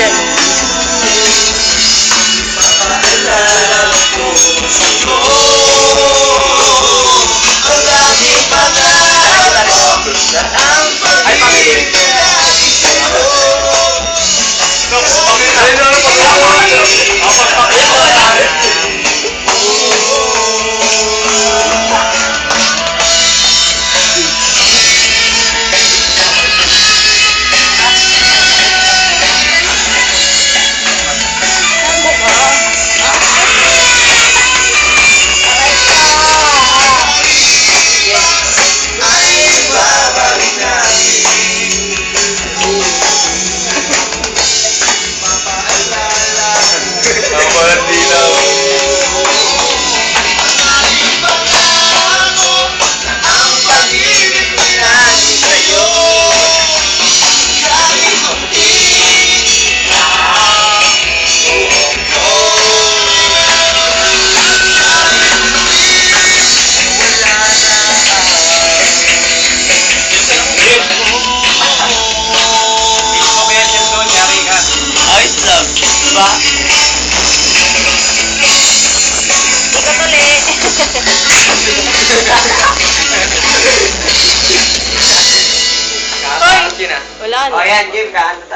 dyan. Mapaalala ko sa'yo ang laging pangako na ang pag-ibig ay sa'yo. Diba? Ikaw tuloy. Hoy! Wala na. O yan, game ka.